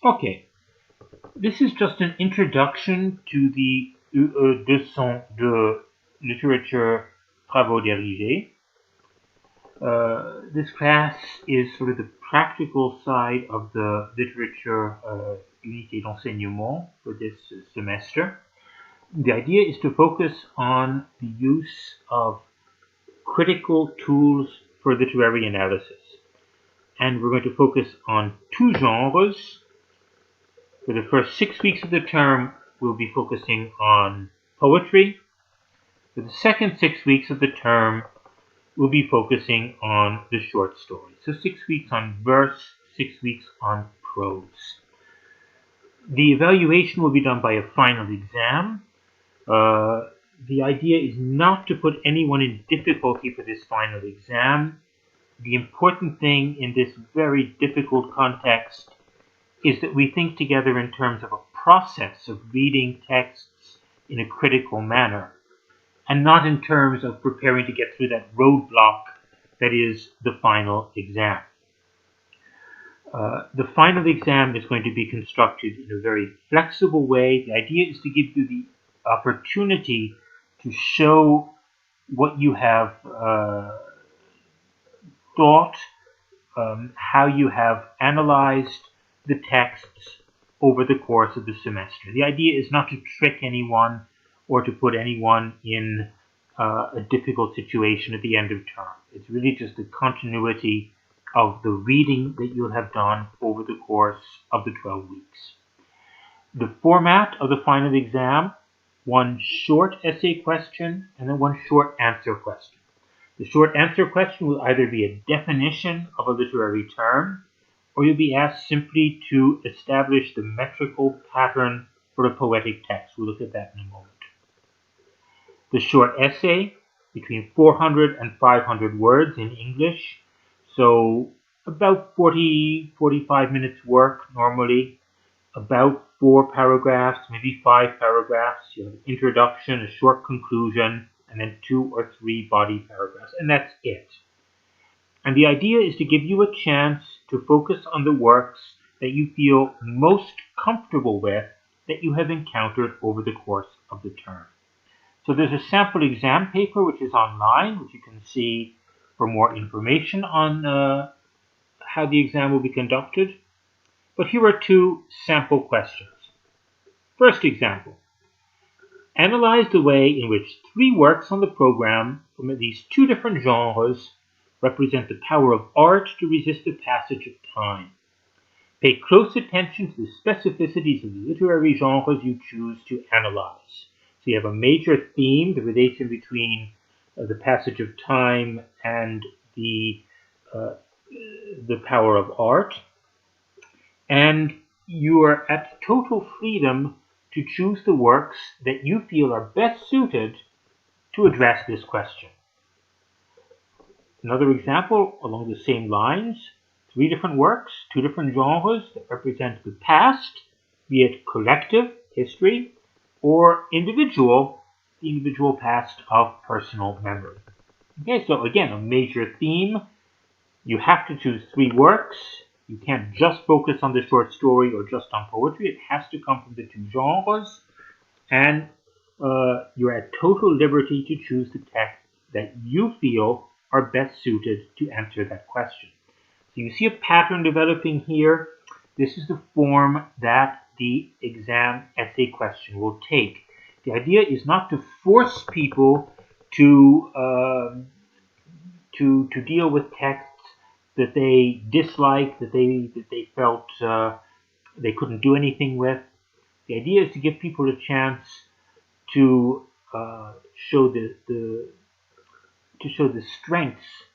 Okay, this is just an introduction to the UE202 de literature travaux dirigés. This class is sort of the practical side of the literature unité d'enseignement for this semester. The idea is to focus on the use of critical tools for literary analysis. And we're going to focus on two genres. For the first 6 weeks of the term, we'll be focusing on poetry. For the second 6 weeks of the term, we'll be focusing on the short story. So 6 weeks on verse, 6 weeks on prose. The evaluation will be done by a final exam. The idea is not to put anyone in difficulty for this final exam. The important thing in this very difficult context is that we think together in terms of a process of reading texts in a critical manner, and not in terms of preparing to get through that roadblock that is the final exam. The final exam is going to be constructed in a very flexible way. The idea is to give you the opportunity to show what you have thought, how you have analyzed the texts over the course of the semester. The idea is not to trick anyone or to put anyone in a difficult situation at the end of term. It's really just the continuity of the reading that you'll have done over the course of the 12 weeks. The format of the final exam: one short essay question and then one short answer question. The short answer question will either be a definition of a literary term, or you'll be asked simply to establish the metrical pattern for a poetic text. We'll look at that in a moment. The short essay, between 400 and 500 words in English, so about 45 minutes work normally, about 4 paragraphs, maybe 5 paragraphs. You have an introduction, a short conclusion, and then 2 or 3 body paragraphs, and that's it. And the idea is to give you a chance to focus on the works that you feel most comfortable with that you have encountered over the course of the term. So there's a sample exam paper which is online, which you can see for more information on how the exam will be conducted. But here are 2 sample questions. First example: analyze the way in which 3 works on the program from at least 2 different genres represent the power of art to resist the passage of time. Pay close attention to the specificities of the literary genres you choose to analyze. So you have a major theme, the relation between the passage of time and the power of art, and you are at total freedom to choose the works that you feel are best suited to address this question. Another example along the same lines: 3 different works, 2 different genres that represent the past, be it collective, history, or individual, the individual past of personal memory. Okay, so again, a major theme. You have to choose 3 works. You can't just focus on the short story or just on poetry. It has to come from the 2 genres. And you're at total liberty to choose the text that you feel are best suited to answer that question. So you see a pattern developing here. This is the form that the exam essay question will take. The idea is not to force people to deal with texts that they dislike, that they felt they couldn't do anything with. The idea is to give people a chance to show the strengths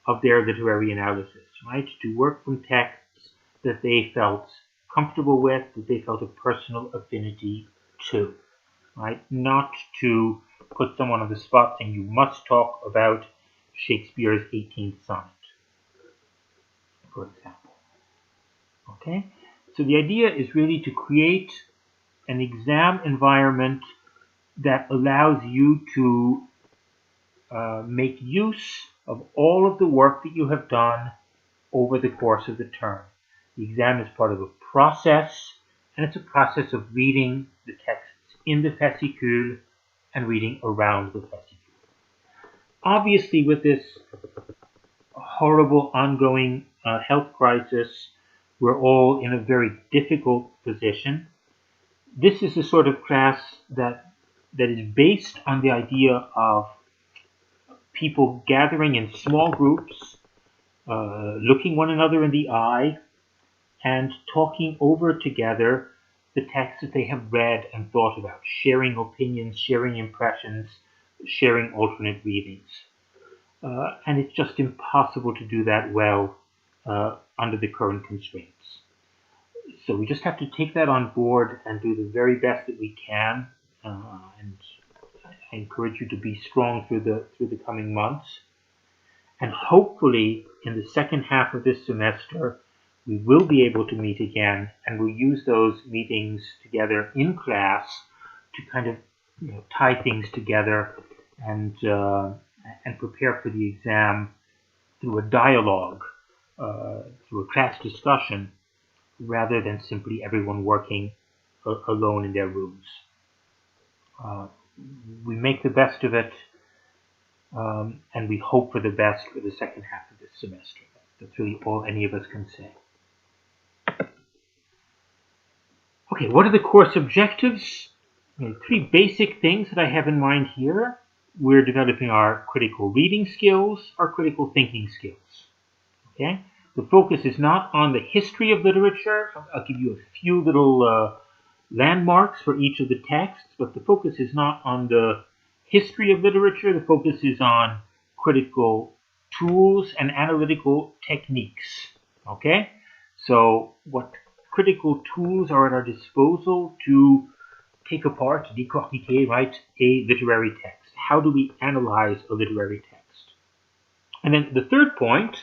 of their literary analysis, right? To work from texts that they felt comfortable with, that they felt a personal affinity to, right? Not to put someone on the spot saying you must talk about Shakespeare's 18th sonnet, for example. Okay? So the idea is really to create an exam environment that allows you to make use of all of the work that you have done over the course of the term. The exam is part of a process, and it's a process of reading the texts in the fascicule and reading around the fascicule. Obviously, with this horrible ongoing health crisis, we're all in a very difficult position. This is the sort of class that is based on the idea of people gathering in small groups, looking one another in the eye, and talking over together the text that they have read and thought about, sharing opinions, sharing impressions, sharing alternate readings. And it's just impossible to do that well under the current constraints. So we just have to take that on board and do the very best that we can. And I encourage you to be strong through the coming months. And hopefully, in the second half of this semester, we will be able to meet again, and we'll use those meetings together in class to kind of tie things together and prepare for the exam through a dialogue, through a class discussion, rather than simply everyone working alone in their rooms. We make the best of it, and we hope for the best for the second half of this semester. That's really all any of us can say. Okay, what are the course objectives? Three basic things that I have in mind here. We're developing our critical reading skills, our critical thinking skills. Okay, the focus is not on the history of literature. I'll give you a few little landmarks for each of the texts, but the focus is not on the history of literature. The focus is on critical tools and analytical techniques. Okay, so what critical tools are at our disposal to take apart, décortiquer, right, a literary text? How do we analyze a literary text? And then the third point,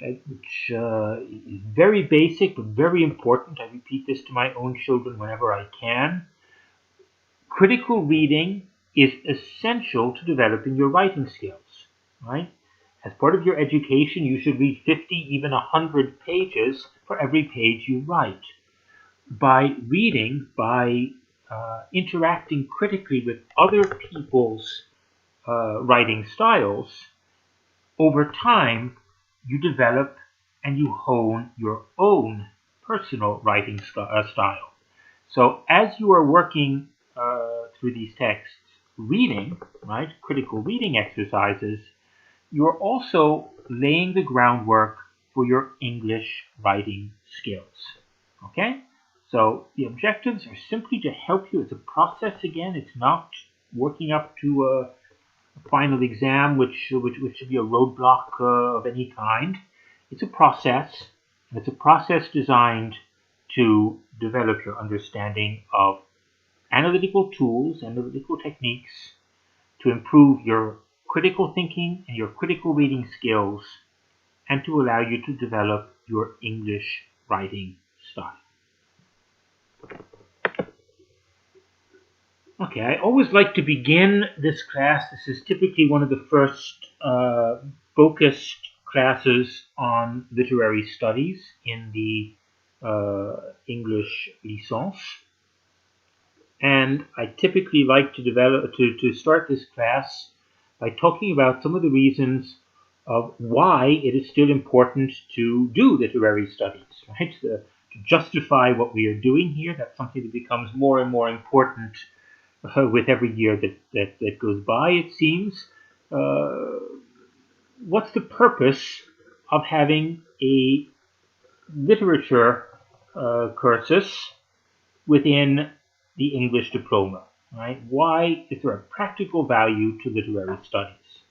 which is very basic but very important, I repeat this to my own children whenever I can. Critical reading is essential to developing your writing skills, right? As part of your education, you should read 50, even 100 pages for every page you write. By reading, by interacting critically with other people's writing styles, over time, you develop and you hone your own personal writing style. So as you are working through these texts, reading, right, critical reading exercises, you are also laying the groundwork for your English writing skills. Okay? So the objectives are simply to help you. It's a process again. It's not working up to a final exam, which should be a roadblock of any kind. It's a process, and it's a process designed to develop your understanding of analytical tools, analytical techniques, to improve your critical thinking and your critical reading skills, and to allow you to develop your English writing style. Okay, I always like to begin this class. This is typically one of the first focused classes on literary studies in the English licence. And I typically like to start this class by talking about some of the reasons of why it is still important to do literary studies, right? To justify what we are doing here. That's something that becomes more and more important with every year that goes by, it seems. What's the purpose of having a literature cursus within the English diploma, right? Why is there a practical value to literary studies?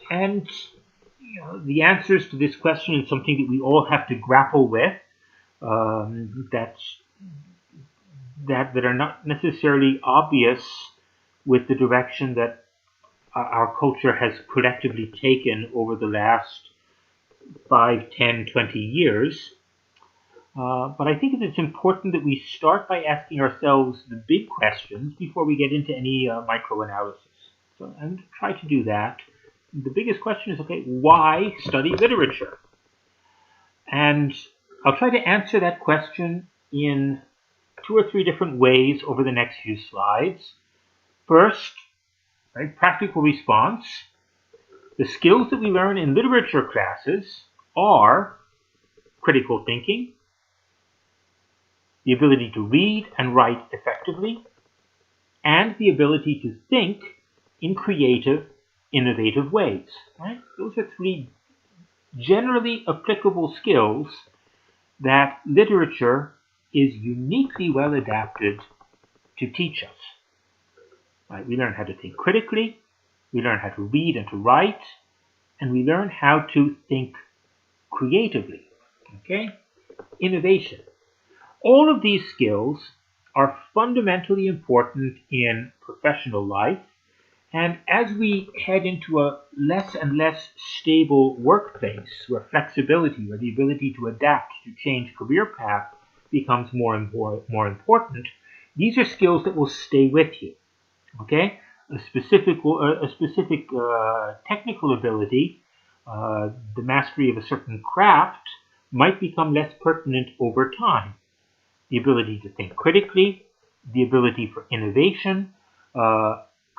And the answers to this question is something that we all have to grapple with. That are not necessarily obvious with the direction that our culture has collectively taken over the last 5, 10, 20 years. But I think it's important that we start by asking ourselves the big questions before we get into any microanalysis. So I'm going to try to do that. The biggest question is, okay, why study literature? And I'll try to answer that question in 2 or 3 different ways over the next few slides. First, right, practical response. The skills that we learn in literature classes are critical thinking, the ability to read and write effectively, and the ability to think in creative, innovative ways. Right? Those are 3 generally applicable skills that literature is uniquely well adapted to teach us. Right? We learn how to think critically, we learn how to read and to write, and we learn how to think creatively. Okay? Innovation. All of these skills are fundamentally important in professional life, and as we head into a less and less stable workplace where flexibility or the ability to adapt to change career path becomes more and more important, these are skills that will stay with you. Okay? A specific technical ability, the mastery of a certain craft, might become less pertinent over time. The ability to think critically, the ability for innovation,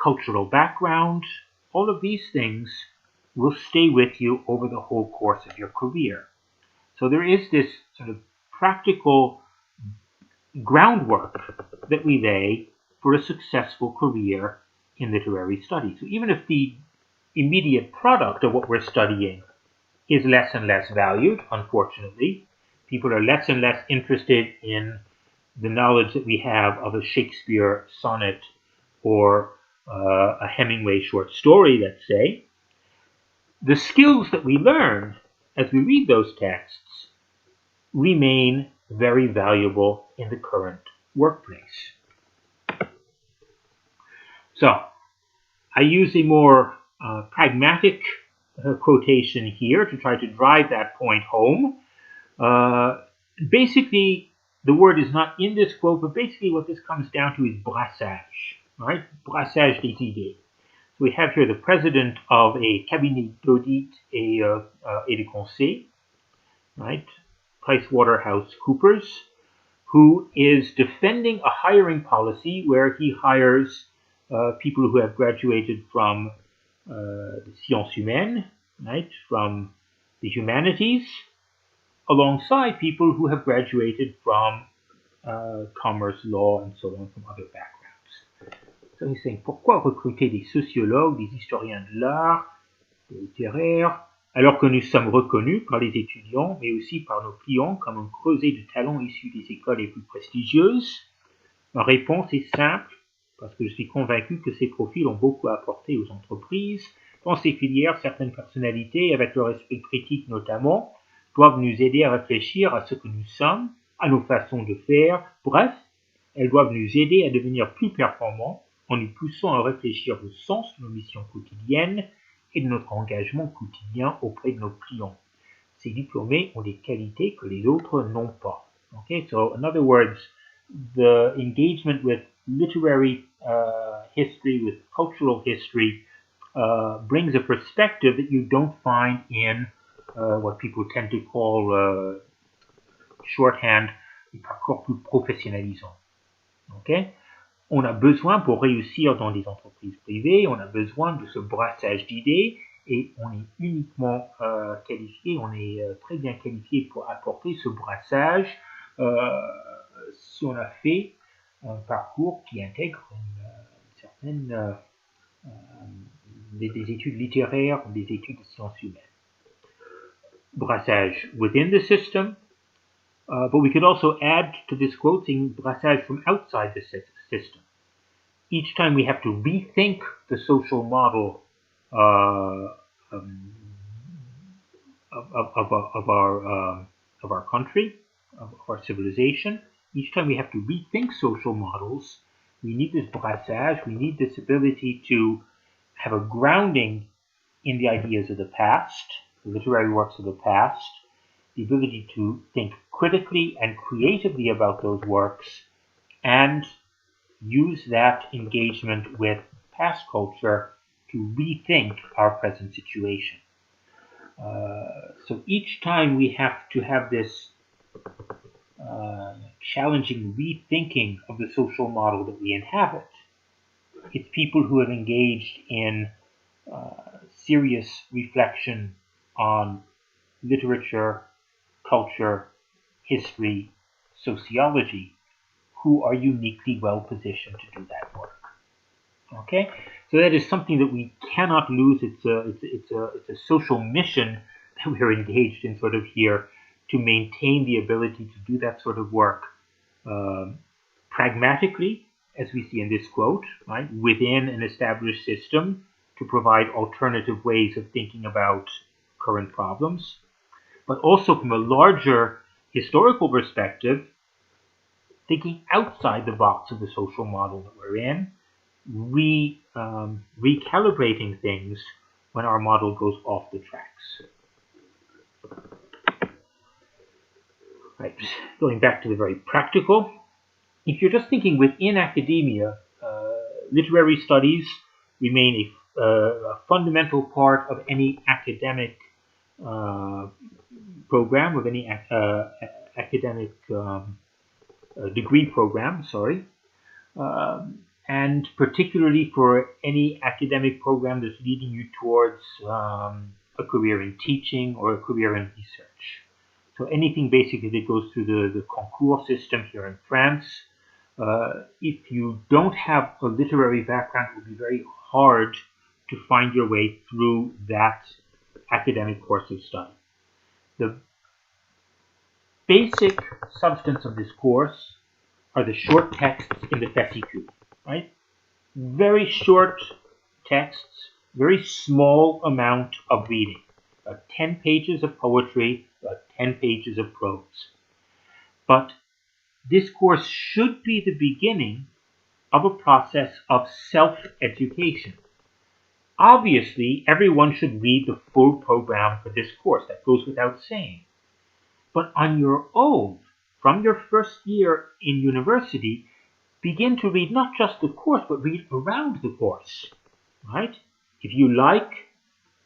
cultural background, all of these things will stay with you over the whole course of your career. So there is this sort of practical groundwork that we lay for a successful career in literary studies. So even if the immediate product of what we're studying is less and less valued, unfortunately, people are less and less interested in the knowledge that we have of a Shakespeare sonnet or a Hemingway short story, let's say. The skills that we learn as we read those texts remain very valuable in the current workplace. So, I use a more pragmatic quotation here to try to drive that point home. Basically, the word is not in this quote, but basically what this comes down to is brassage, right? Brassage des idées. So we have here the president of a cabinet d'audit et de conseil, right? PricewaterhouseCoopers, who is defending a hiring policy where he hires people who have graduated from the sciences humaines, right? From the humanities, alongside people who have graduated from commerce, law, and so on, from other backgrounds. So he's saying, pourquoi recruter des sociologues, des historiens de l'art, des littéraires, alors que nous sommes reconnus par les étudiants, mais aussi par nos clients comme un creuset de talents issus des écoles les plus prestigieuses? Ma réponse est simple, parce que je suis convaincu que ces profils ont beaucoup à apporter aux entreprises. Dans ces filières, certaines personnalités, avec leur esprit critique notamment, doivent nous aider à réfléchir à ce que nous sommes, à nos façons de faire. Bref, elles doivent nous aider à devenir plus performants en nous poussant à réfléchir au sens de nos missions quotidiennes et de notre engagement quotidien auprès de nos clients. Ces diplômés ont des qualités que les autres n'ont pas. Okay, so in other words, the engagement with literary history, with cultural history, brings a perspective that you don't find in what people tend to call shorthand, les parcours plus professionnalisants. Okay? On a besoin, pour réussir dans des entreprises privées, on a besoin de ce brassage d'idées et on est uniquement qualifié, on est très bien qualifié pour apporter ce brassage si on a fait un parcours qui intègre des études littéraires, des études de sciences humaines. Brassage within the system, but we could also add to this quote saying brassage from outside the system. Each time we have to rethink the social model of our country, of our civilization, each time we have to rethink social models, we need this brassage, we need this ability to have a grounding in the ideas of the past, the literary works of the past, the ability to think critically and creatively about those works, and use that engagement with past culture to rethink our present situation. So each time we have to have this challenging rethinking of the social model that we inhabit. It's people who have engaged in serious reflection on literature, culture, history, sociology, who are uniquely well positioned to do that work. Okay, so that is something that we cannot lose. It's a social mission that we're engaged in, sort of here, to maintain the ability to do that sort of work pragmatically, as we see in this quote, right, within an established system to provide alternative ways of thinking about current problems, but also from a larger historical perspective, thinking outside the box of the social model that we're in, recalibrating things when our model goes off the tracks. Right, going back to the very practical, if you're just thinking within academia, literary studies remain a fundamental part of any academic program, of any academic degree program, and particularly for any academic program that's leading you towards a career in teaching or a career in research. So anything basically that goes through the concours system here in France, if you don't have a literary background, it will be very hard to find your way through that academic course of study. The basic substance of this course are the short texts in the fascicule, right? Very short texts, very small amount of reading. 10 pages of poetry, 10 pages of prose. But this course should be the beginning of a process of self-education. Obviously, everyone should read the full program for this course. That goes without saying. But on your own, from your first year in university, begin to read not just the course, but read around the course, right? If you like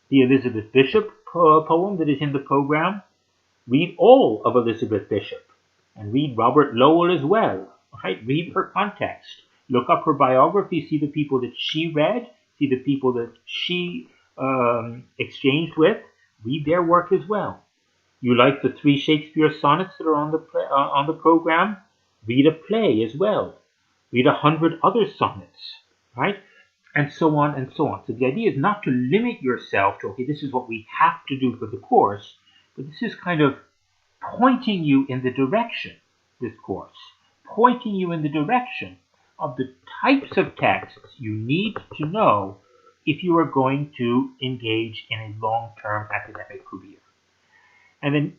the Elizabeth Bishop poem that is in the program, read all of Elizabeth Bishop and read Robert Lowell as well, right? Read her context. Look up her biography, see the people that she read, see the people that she exchanged with, read their work as well. You like the 3 Shakespeare sonnets that are on the program? Read a play as well. Read 100 other sonnets, right? And so on and so on. So the idea is not to limit yourself to, okay, this is what we have to do for the course, but this is kind of pointing you in the direction, this course, pointing you in the direction of the types of texts you need to know if you are going to engage in a long-term academic career. And then,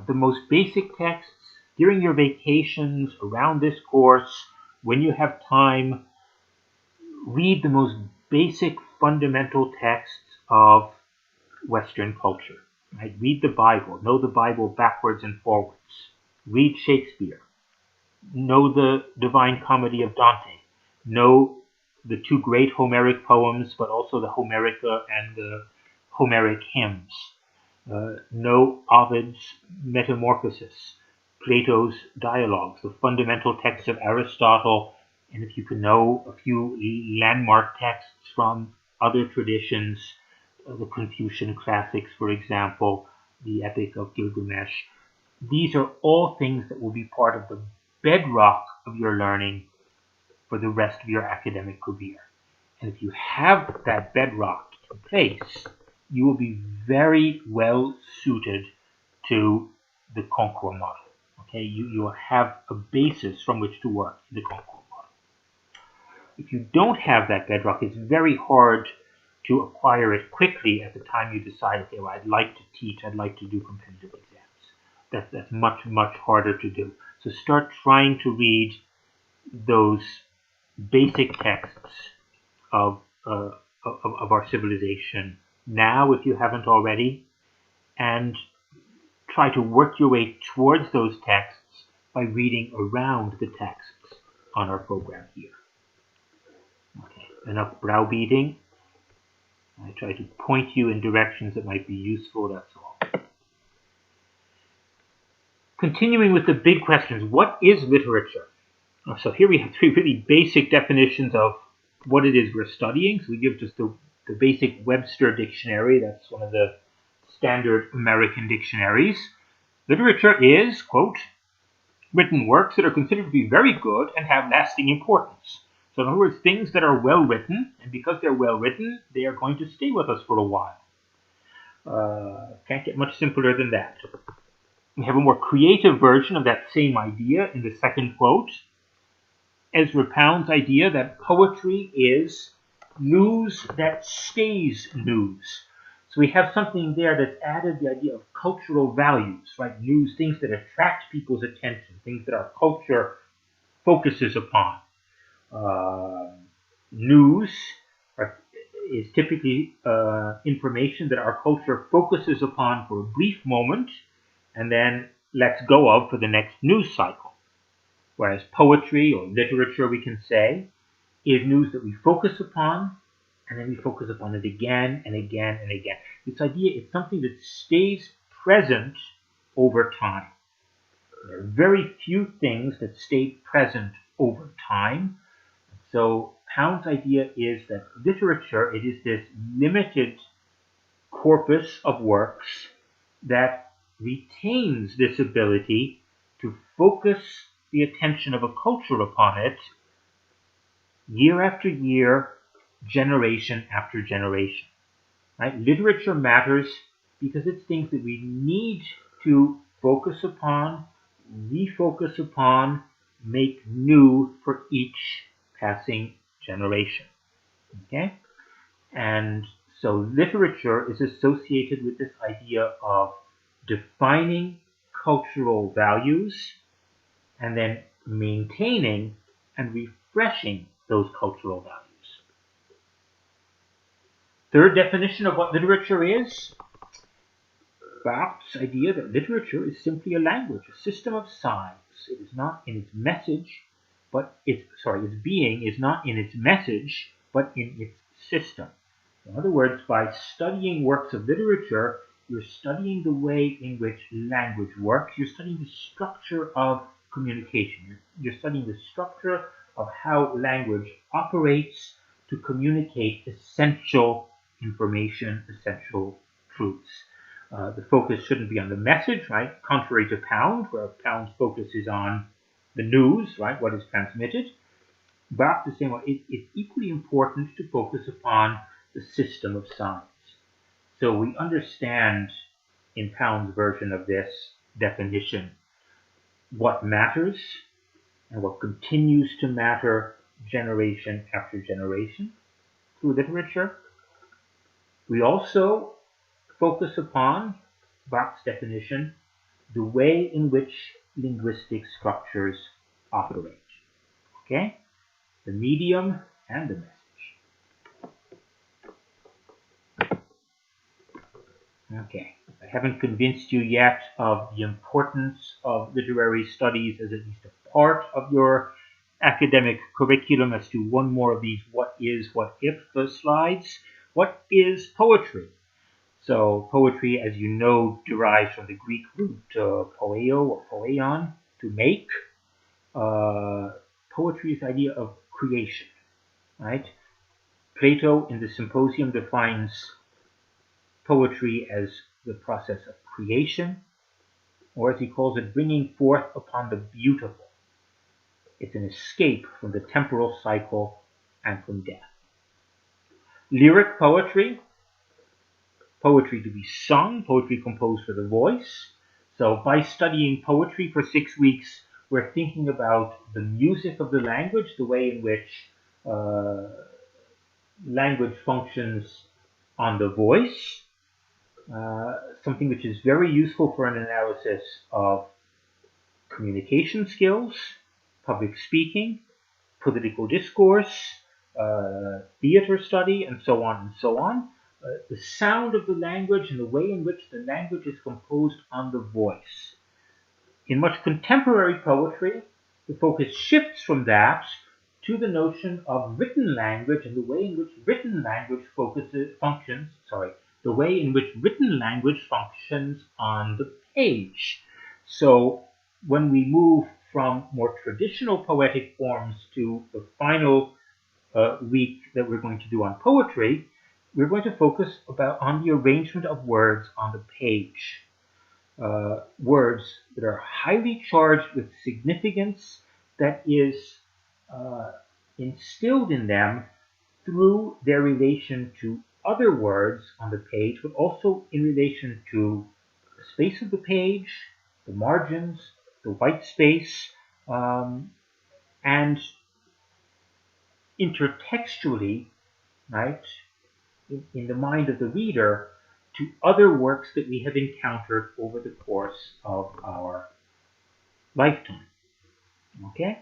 the most basic texts during your vacations, around this course, when you have time, read the most basic fundamental texts of Western culture. Right? Read the Bible, know the Bible backwards and forwards. Read Shakespeare, know the Divine Comedy of Dante, know the 2 great Homeric poems, but also the Homerica and the Homeric hymns. Know Ovid's Metamorphoses, Plato's Dialogues, the fundamental texts of Aristotle, and if you can know a few landmark texts from other traditions, the Confucian classics, for example, the Epic of Gilgamesh. These are all things that will be part of the bedrock of your learning for the rest of your academic career. And if you have that bedrock in place, you will be very well suited to the concours model. Okay, you will have a basis from which to work in the concours model. If you don't have that bedrock, it's very hard to acquire it quickly at the time you decide, okay, well, I'd like to teach, I'd like to do competitive exams. That's much, much harder to do. So start trying to read those basic texts of our civilization now, if you haven't already, and try to work your way towards those texts by reading around the texts on our program here. Okay, enough browbeating. I try to point you in directions that might be useful, that's all. Continuing with the big questions, what is literature? So here we have three really basic definitions of what it is we're studying. So we give just the basic Webster dictionary. That's one of the standard American dictionaries. Literature is, quote, written works that are considered to be very good and have lasting importance. So in other words, things that are well written, and because they're well written, they are going to stay with us for a while. Can't get much simpler than that. We have a more creative version of that same idea in the second quote. Ezra Pound's idea that poetry is news that stays news. So we have something there that's added the idea of cultural values, right? News, things that attract people's attention, things that our culture focuses upon. News is typically information that our culture focuses upon for a brief moment and then lets go of for the next news cycle. Whereas poetry or literature, we can say, is news that we focus upon and then we focus upon it again and again and again. This idea is something that stays present over time. There are very few things that stay present over time. So Pound's idea is that literature, it is this limited corpus of works that retains this ability to focus the attention of a culture upon it year after year, generation after generation. Right? Literature matters because it's things that we need to focus upon, refocus upon, make new for each passing generation. Okay? And so literature is associated with this idea of defining cultural values and then maintaining and refreshing those cultural values. Third definition of what literature is, Barthes's idea that literature is simply a language, a system of signs. It is not in its message, but its being is not in its message, but in its system. In other words, by studying works of literature, you're studying the way in which language works. You're studying the structure of communication. You're studying the structure of how language operates to communicate essential information, essential truths. The focus shouldn't be on the message, right? Contrary to Pound, where Pound's focus is on the news, right? What is transmitted. Barthes is saying, well, it's equally important to focus upon the system of signs. So we understand in Pound's version of this definition what matters and what continues to matter generation after generation through literature. We also focus upon, Barthes' definition, the way in which linguistic structures operate. Okay? The medium and the message. Okay, I haven't convinced you yet of the importance of literary studies as at least a part of your academic curriculum. Let's do one more of these what is, what if slides. What is poetry? So poetry, as you know, derives from the Greek root poeo or poion, to make. Poetry is the idea of creation, right? Plato in the Symposium defines poetry as the process of creation, or as he calls it, bringing forth upon the beautiful. It's an escape from the temporal cycle and from death. Lyric poetry, poetry to be sung, poetry composed for the voice. So by studying poetry for 6 weeks, we're thinking about the music of the language, the way in which language functions on the voice, something which is very useful for an analysis of communication skills, public speaking, political discourse, theater study, and so on and so on. The sound of the language and the way in which the language is composed on the voice. In much contemporary poetry, the focus shifts from that to the notion of written language and the way in which written language functions on the page. So when we move from more traditional poetic forms to the final week that we're going to do on poetry, we're going to focus on the arrangement of words on the page. Words that are highly charged with significance that is instilled in them through their relation to other words on the page, but also in relation to the space of the page, the margins, the white space, and intertextually, right, in the mind of the reader, to other works that we have encountered over the course of our lifetime. Okay?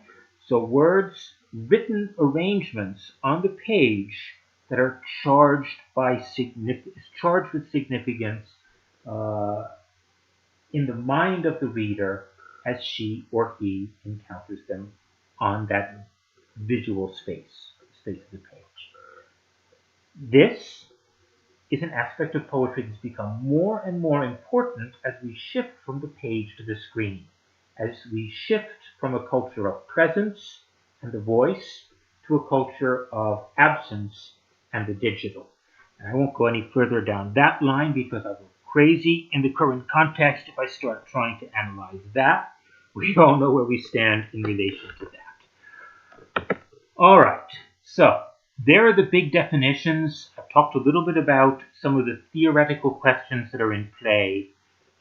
So words, written arrangements on the page that are charged with significance in the mind of the reader as she or he encounters them on that visual space of the page. This is an aspect of poetry that's become more and more important as we shift from the page to the screen, as we shift from a culture of presence and the voice to a culture of absence and the digital. And I won't go any further down that line because I'll go crazy in the current context if I start trying to analyze that. We all know where we stand in relation to that. All right, so there are the big definitions. I've talked a little bit about some of the theoretical questions that are in play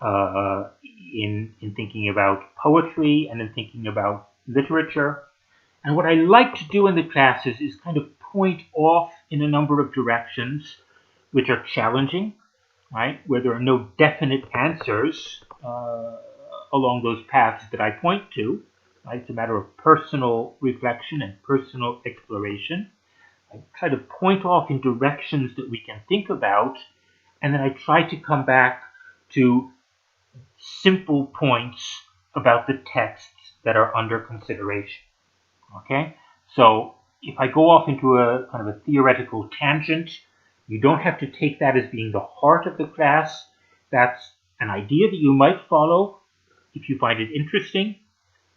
in thinking about poetry and in thinking about literature. And what I like to do in the classes is kind of point off in a number of directions which are challenging, right? Where there are no definite answers along those paths that I point to. Right? It's a matter of personal reflection and personal exploration. I try to point off in directions that we can think about, and then I try to come back to simple points about the texts that are under consideration. Okay? So if I go off into a kind of a theoretical tangent, you don't have to take that as being the heart of the class. That's an idea that you might follow if you find it interesting,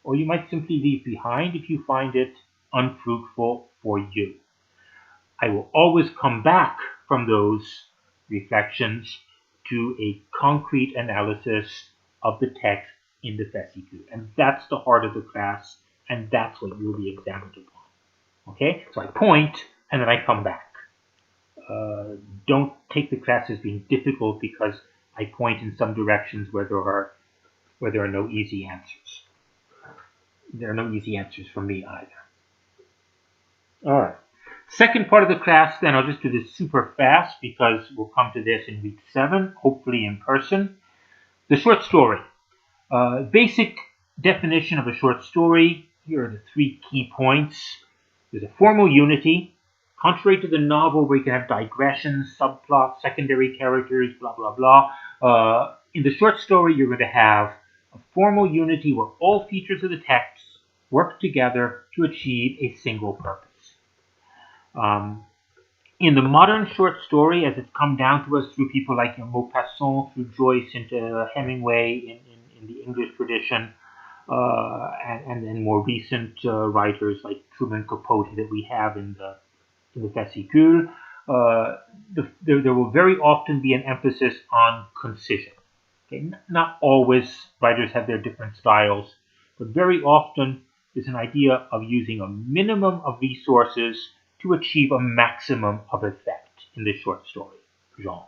or you might simply leave behind if you find it unfruitful for you. I will always come back from those reflections to a concrete analysis of the text in the fascicule. And that's the heart of the class, and that's what you will be examined upon. Okay? So I point, and then I come back. Don't take the class as being difficult because I point in some directions where there are no easy answers. There are no easy answers from me either. All right. Second part of the class, then I'll just do this super fast because we'll come to this in week 7, hopefully in person. The short story. Basic definition of a short story. Here are the 3 key points. There's a formal unity. Contrary to the novel where you can have digressions, subplots, secondary characters, blah, blah, blah. In the short story, you're going to have a formal unity where all features of the text work together to achieve a single purpose. In the modern short story, as it's come down to us through people like Maupassant, through Joyce, into Hemingway in the English tradition, and then more recent writers like Truman Capote that we have in the fascicule, there will very often be an emphasis on concision. Okay? Not always writers have their different styles, but very often there's an idea of using a minimum of resources to achieve a maximum of effect in the short story genre.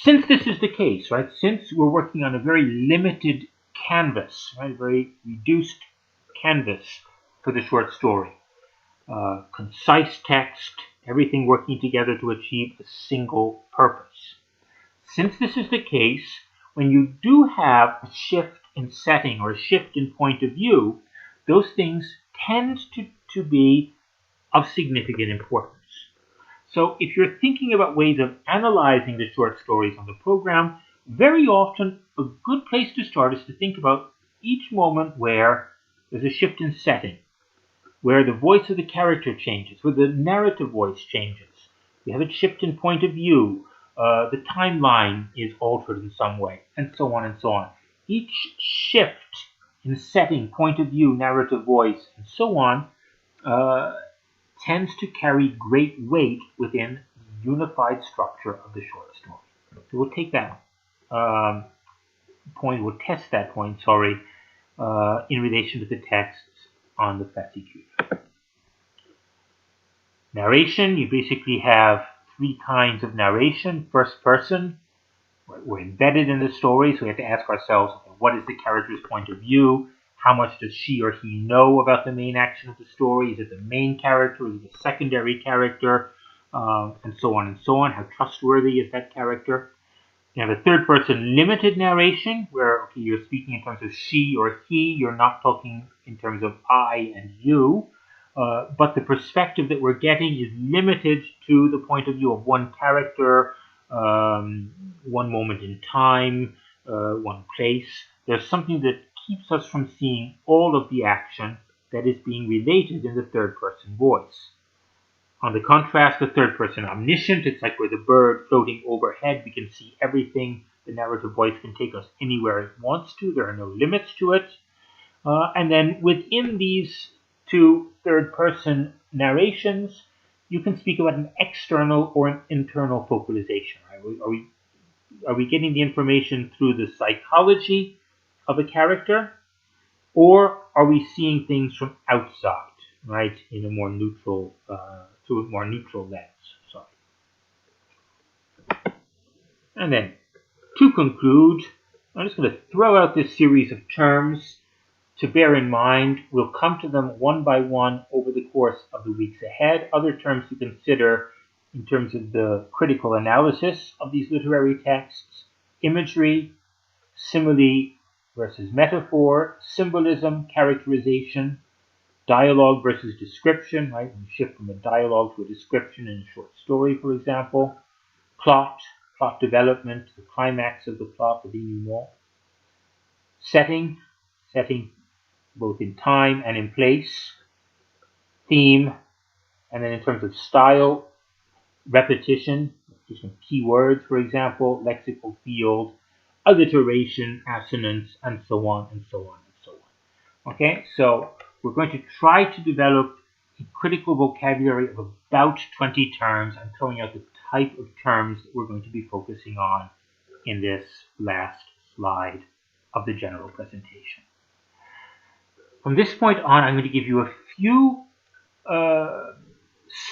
Since this is the case, right, since we're working on a very limited canvas, right, very reduced canvas for the short story, concise text, everything working together to achieve a single purpose. Since this is the case, when you do have a shift in setting or a shift in point of view, those things tend to be of significant importance. So if you're thinking about ways of analyzing the short stories on the program, very often a good place to start is to think about each moment where there's a shift in setting, where the voice of the character changes, where the narrative voice changes. We have a shift in point of view. the timeline is altered in some way, and so on and so on. Each shift in setting, point of view, narrative voice, and so on tends to carry great weight within the unified structure of the short story. So we'll take that point, we'll test that point, in relation to the texts on the fascicule. Narration, you basically have three kinds of narration. First person, we're embedded in the story, so we have to ask ourselves, what is the character's point of view? How much does she or he know about the main action of the story? Is it the main character? Is it a secondary character? And so on and so on. How trustworthy is that character? You have a third person limited narration, where you're speaking in terms of she or he. You're not talking in terms of I and you. But the perspective that we're getting is limited to the point of view of one character, one moment in time, one place. There's something that keeps us from seeing all of the action that is being related in the third person voice. On the contrast, the third person omniscient, it's like we're the bird floating overhead. We can see everything. The narrative voice can take us anywhere it wants to. There are no limits to it. And then within these two third person narrations, you can speak about an external or an internal focalization. Right? Are we getting the information through the psychology of a character, or are we seeing things from outside, right, in a more neutral, through a more neutral lens? And then, to conclude, I'm just going to throw out this series of terms to bear in mind. We'll come to them one by one over the course of the weeks ahead. Other terms to consider in terms of the critical analysis of these literary texts: imagery, simile versus metaphor, symbolism, characterization, dialogue versus description, right? We shift from a dialogue to a description in a short story, for example. Plot development, the climax of the plot, the denouement. Setting both in time and in place. Theme, and then in terms of style, repetition, just some key words, for example, lexical field, alliteration, assonance, and so on and so on and so on. Okay, so we're going to try to develop a critical vocabulary of about 20 terms. I'm throwing out the type of terms that we're going to be focusing on in this last slide of the general presentation. From this point on, I'm going to give you a few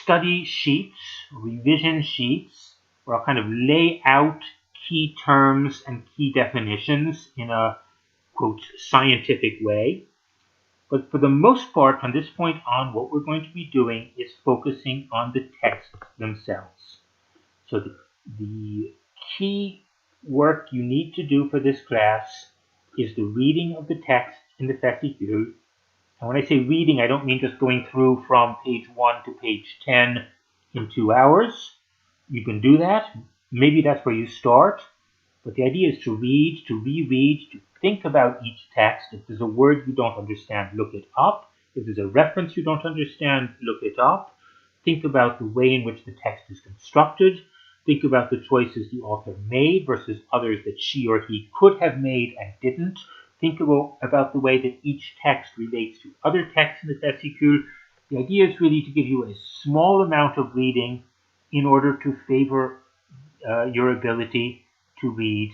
study sheets, revision sheets, where I'll kind of lay out key terms and key definitions in a, quote, scientific way. But for the most part, from this point on, what we're going to be doing is focusing on the texts themselves. So the key work you need to do for this class is the reading of the text in the fascicule. And when I say reading, I don't mean just going through from page 1 to page 10 in 2 hours. You can do that. Maybe that's where you start. But the idea is to read, to reread, to think about each text. If there's a word you don't understand, look it up. If there's a reference you don't understand, look it up. Think about the way in which the text is constructed. Think about the choices the author made versus others that she or he could have made and didn't. Think about the way that each text relates to other texts in the fascicule. The idea is really to give you a small amount of reading in order to favor your ability to read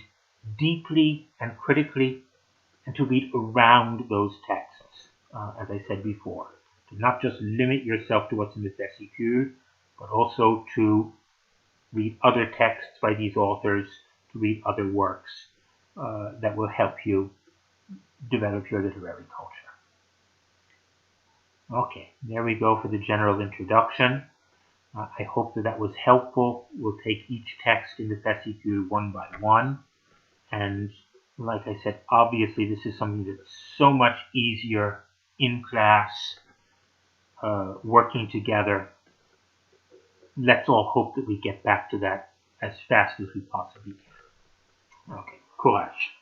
deeply and critically, and to read around those texts, as I said before. To not just limit yourself to what's in the fascicule, but also to read other texts by these authors, to read other works that will help you develop your literary culture. Okay, there we go for the general introduction. I hope that was helpful. We'll take each text in the fascicule one by one. And like I said, obviously this is something that's so much easier in class, working together. Let's all hope that we get back to that as fast as we possibly can. Okay, courage.